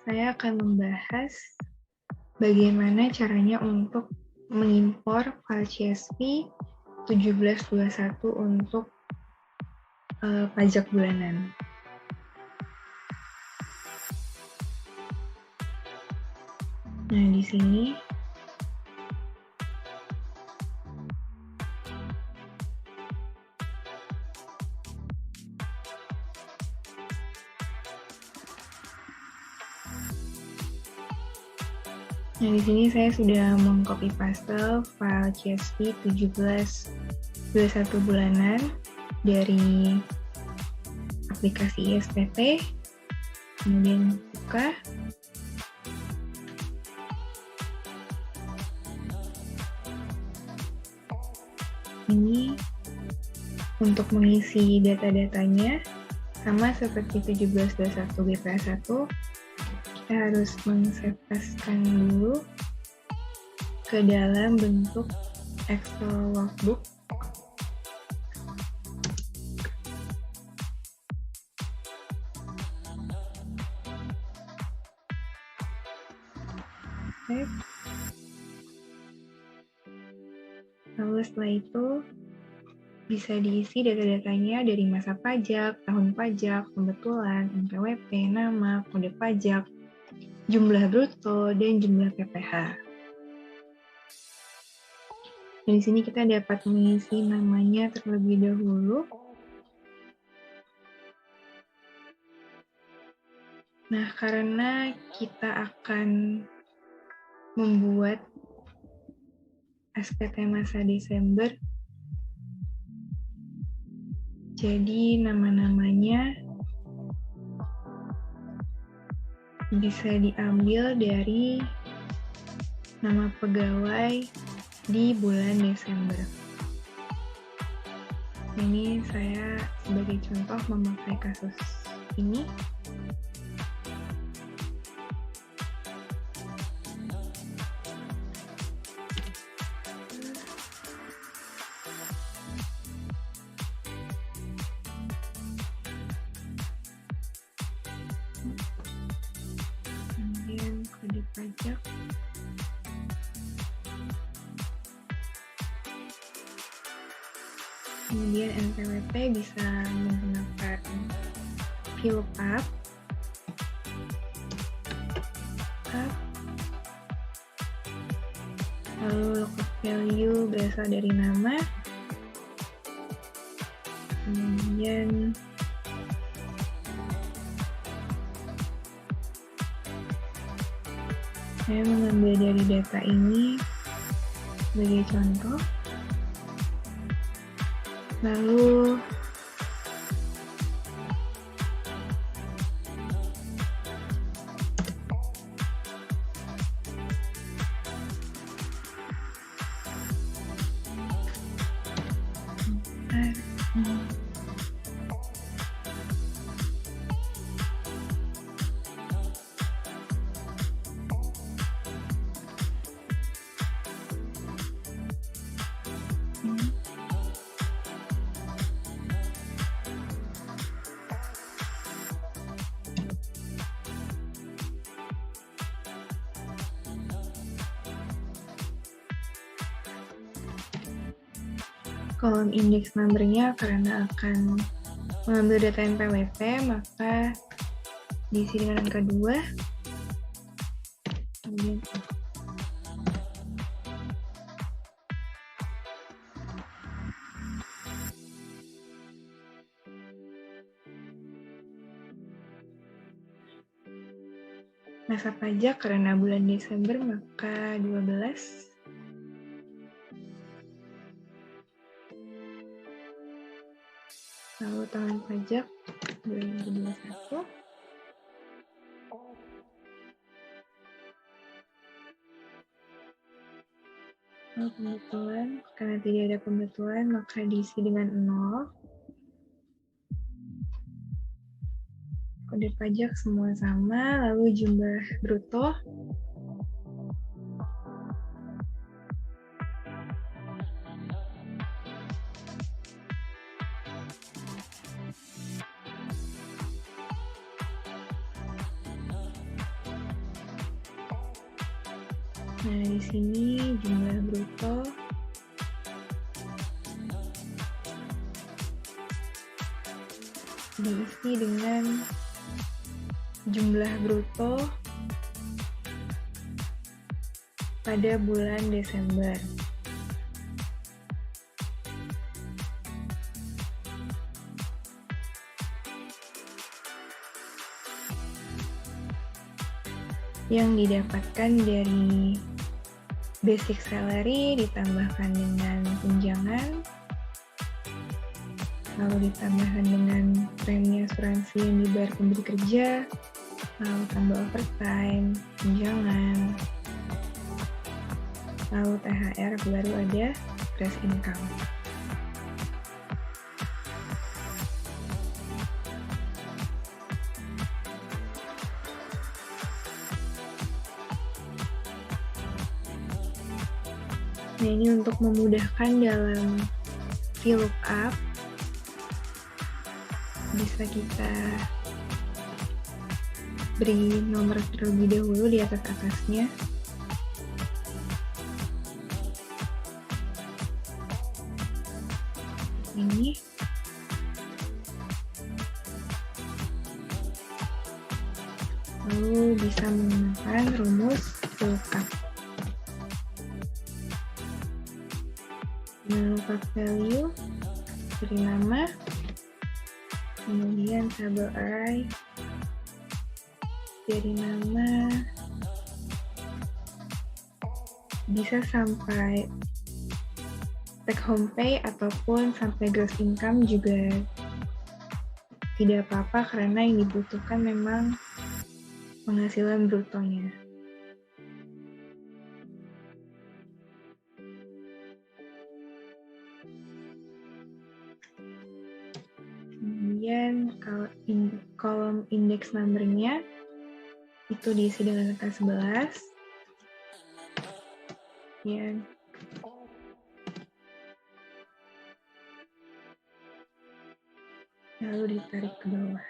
saya akan membahas bagaimana caranya untuk mengimpor file CSV 1721 untuk pajak bulanan. Nah, di sini saya sudah mengcopy paste file CSV 1721 bulanan dari aplikasi ISPT, kemudian buka. Ini untuk mengisi data-datanya, sama seperti 1721 BPS 1, kita harus meng-save-as-kan dulu ke dalam bentuk Excel workbook. Save. Lalu setelah itu bisa diisi data-datanya dari masa pajak, tahun pajak, pembetulan, NPWP, nama, kode pajak, jumlah bruto, dan jumlah PPh. Dan di sini kita dapat mengisi namanya terlebih dahulu. Nah, karena kita akan membuat SPT masa Desember, jadi nama-namanya bisa diambil dari nama pegawai di bulan Desember. Ini saya sebagai contoh memakai kasus ini. Kemudian kode pajak. Kemudian NPWP bisa menggunakan VLOOKUP. Lalu lookup value berasal dari nama. Kemudian saya mengambil dari data ini sebagai contoh. Lalu kolom index number-nya karena akan mengambil data NPWP, maka diisi dengan angka 2. Kemudian masa pajak karena bulan Desember, maka 12. Lalu tahun pajak 2021. Lalu pembetulan, karena tidak ada pembetulan maka diisi dengan 0. Kode pajak semua sama, lalu jumlah bruto. Nah, di sini jumlah bruto diisi dengan jumlah bruto pada bulan Desember. Yang didapatkan dari basic salary ditambahkan dengan tunjangan, lalu ditambahkan dengan premi asuransi yang dibayar pemberi kerja, lalu tambah overtime, tunjangan, lalu THR, baru ada gross income. Nah, ini untuk memudahkan dalam VLOOKUP, bisa kita beri nomor terlebih dahulu di atas-atasnya. Ini. Lalu bisa menggunakan rumus VLOOKUP. Lookup value dari nama, kemudian tabel array dari nama, bisa sampai take home pay ataupun sampai gross income juga tidak apa-apa, karena yang dibutuhkan memang penghasilan brutonya. Kemudian kalau kolom index number-nya itu diisi dengan angka 11. Ya. Lalu ditarik ke bawah.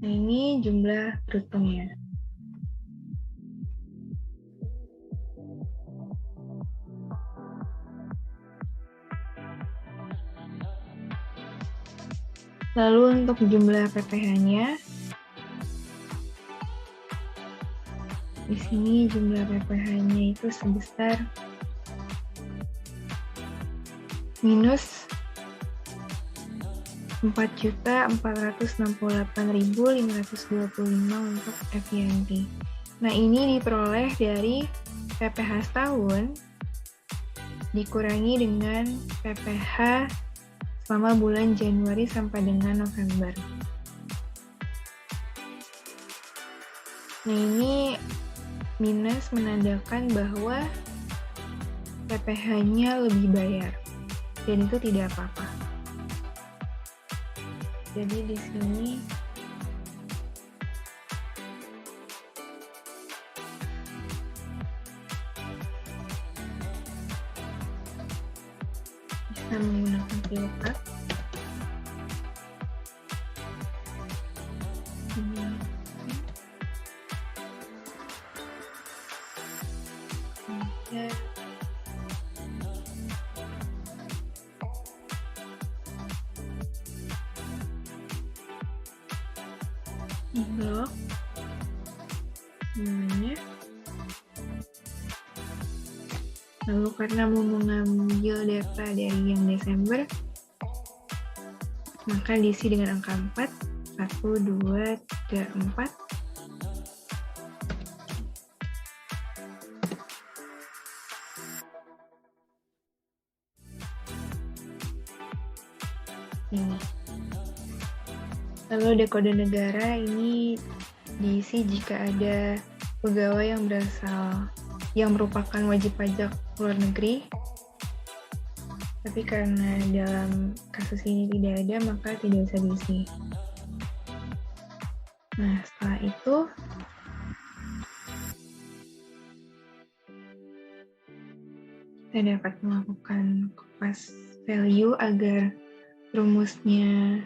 Nah, ini jumlah brutonya. Lalu untuk jumlah PPh-nya, di sini jumlah PPh-nya itu sebesar minus 4.468.525 untuk FYNT. Nah, ini diperoleh dari PPh setahun dikurangi dengan PPh selama bulan Januari sampai dengan November. Nah, ini minus menandakan bahwa PPh-nya lebih bayar, dan itu tidak apa-apa. Jadi di sini bisa menggunakan VLOOKUP. Blok namanya. Lalu karena mau mengambil data dari yang Desember, maka diisi dengan angka 4, 1, 2, 3, 4. Ini. Lalu dekode negara ini diisi jika ada pegawai yang merupakan wajib pajak luar negeri. Tapi karena dalam kasus ini tidak ada, maka tidak bisa diisi. Nah, setelah itu saya dapat melakukan kopas value agar rumusnya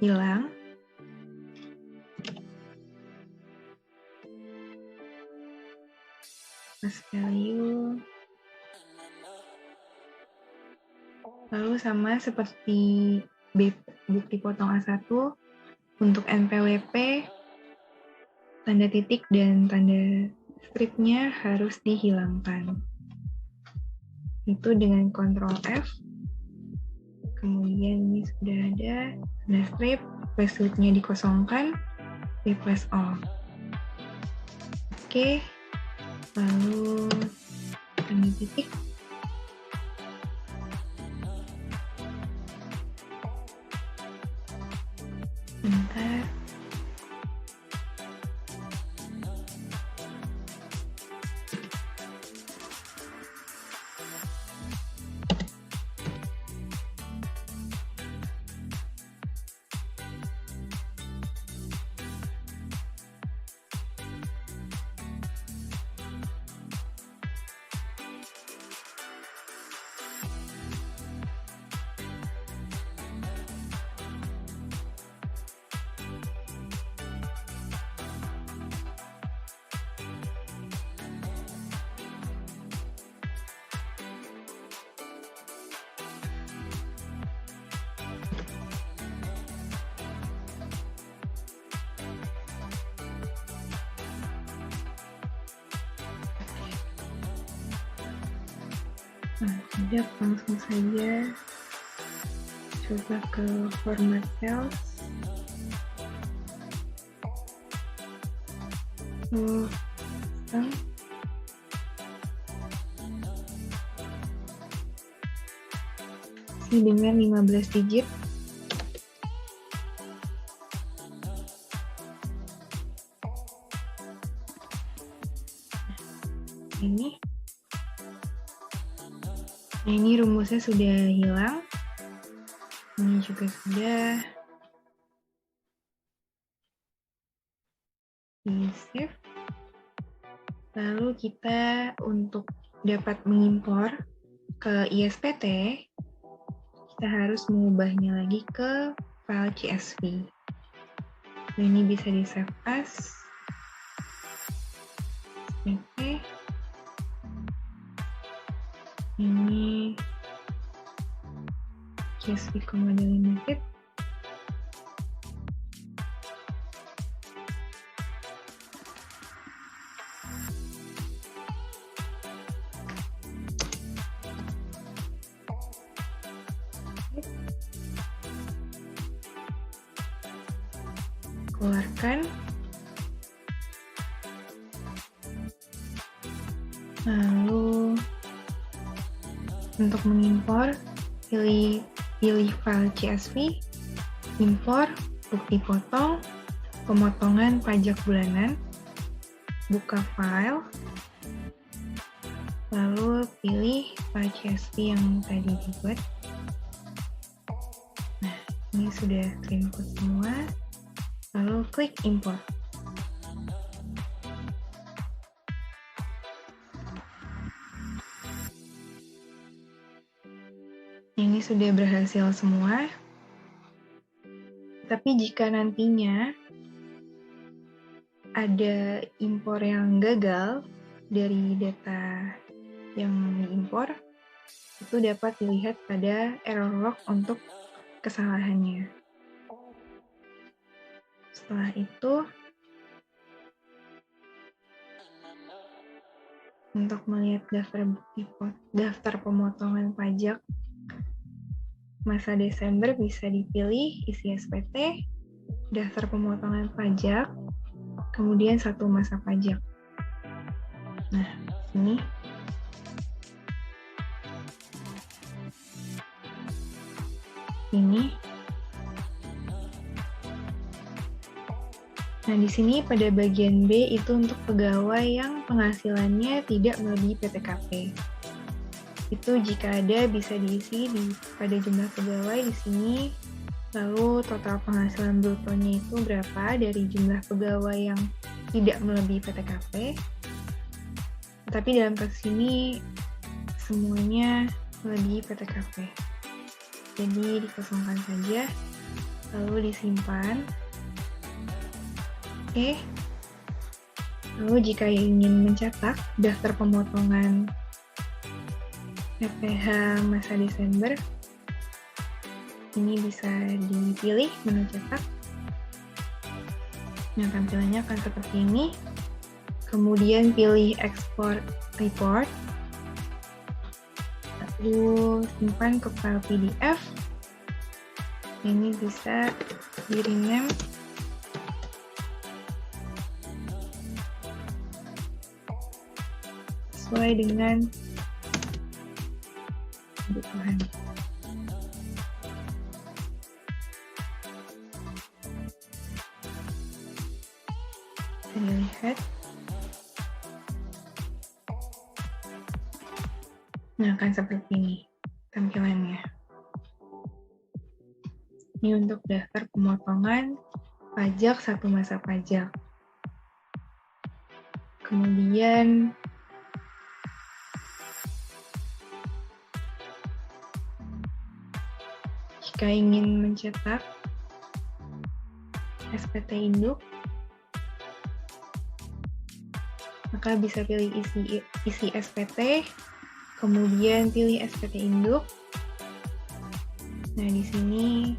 hilang. Mass value. Lalu sama seperti bukti potong A1, untuk NPWP, tanda titik dan tanda stripnya harus dihilangkan. Itu dengan Ctrl F. Kemudian ini sudah ada tanda strip, place width-nya dikosongkan, replace all. Oke, lalu tanda titik. Bentar. Nah, sudah, langsung saja coba ke format cells. Ini dengan 15 digit. Ini. Nah, ini rumusnya sudah hilang. Ini juga sudah. Di save. Lalu kita untuk dapat mengimpor ke ISPT, kita harus mengubahnya lagi ke file CSV. Nah, ini bisa di save as. Oke. Ini CSV Komodo Limited. Keluarkan. Lalu untuk mengimpor, pilih file CSV, impor, bukti potong, pemotongan pajak bulanan, buka file, lalu pilih file CSV yang tadi dibuat. Nah, ini sudah input semua, lalu klik import. Ini sudah berhasil semua. Tapi jika nantinya ada impor yang gagal dari data yang diimpor, itu dapat dilihat pada error log untuk kesalahannya. Setelah itu, untuk melihat daftar pemotongan pajak masa Desember bisa dipilih isi SPT, daftar pemotongan pajak, kemudian satu masa pajak. Nah, ini. Nah, di sini pada bagian B itu untuk pegawai yang penghasilannya tidak melebihi PTKP. Itu jika ada bisa diisi pada jumlah pegawai di sini, lalu total penghasilan brutonya itu berapa dari jumlah pegawai yang tidak melebihi PTKP. Tapi dalam kasus ini semuanya melebihi PTKP. Jadi dikosongkan saja, lalu disimpan. Oke. Lalu jika ingin mencetak daftar pemotongan PPh masa Desember, ini bisa dipilih menu cetak. Nah, tampilannya akan seperti ini. Kemudian pilih export report. Lalu simpan ke file PDF. Ini bisa di-rename sesuai dengan kebutuhan. Bisa dilihat. Nah, akan seperti ini tampilannya. Ini untuk daftar pemotongan pajak satu masa pajak. Kemudian jika ingin mencetak SPT induk, maka bisa pilih isi SPT, kemudian pilih SPT induk. Nah, di sini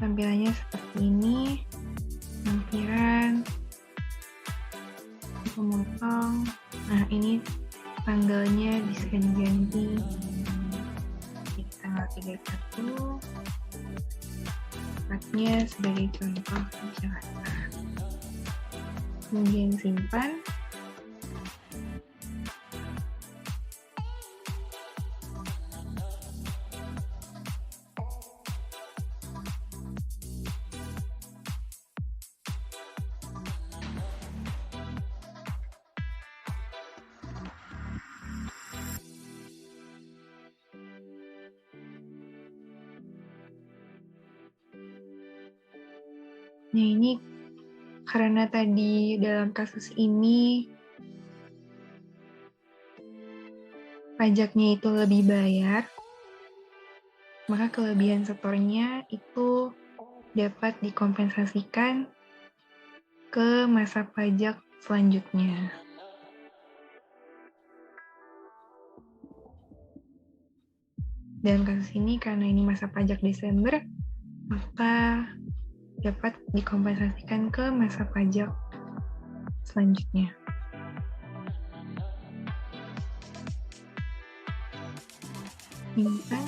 tampilannya seperti ini, lampiran, pemotong. Nah, ini tanggalnya bisa diganti di tanggal 31, tepatnya sebagai contoh Jakarta. Kemudian simpan. Nah, ini karena tadi dalam kasus ini pajaknya itu lebih bayar, maka kelebihan setornya itu dapat dikompensasikan ke masa pajak selanjutnya. Dalam kasus ini, karena ini masa pajak Desember, maka dapat dikompensasikan ke masa pajak selanjutnya. Simpan.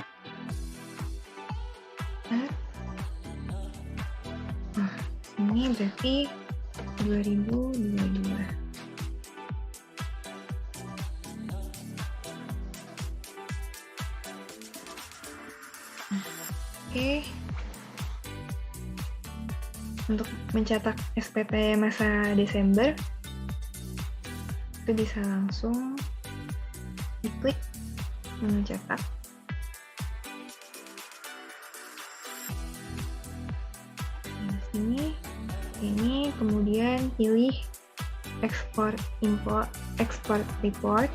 Nah, ini berarti 2022. Oke. Untuk mencetak SPT masa Desember, itu bisa langsung diklik menu cetak. Di sini, ini kemudian pilih export report,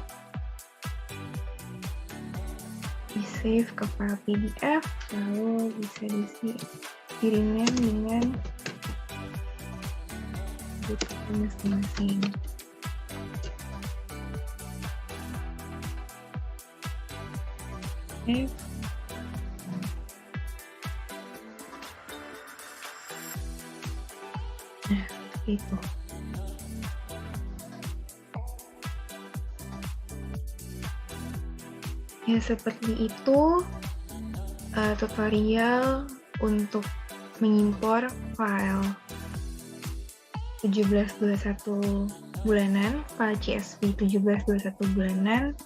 di save ke file PDF, lalu bisa di-rename dengan masing-masing. Oke. Nah, itu. Ya, seperti itu tutorial untuk mengimpor file 1721 bulanan, file CSV 1721 bulanan,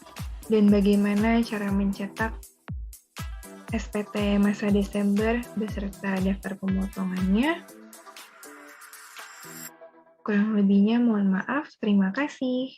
dan bagaimana cara mencetak SPT masa Desember beserta daftar pemotongannya. Kurang lebihnya mohon maaf, terima kasih.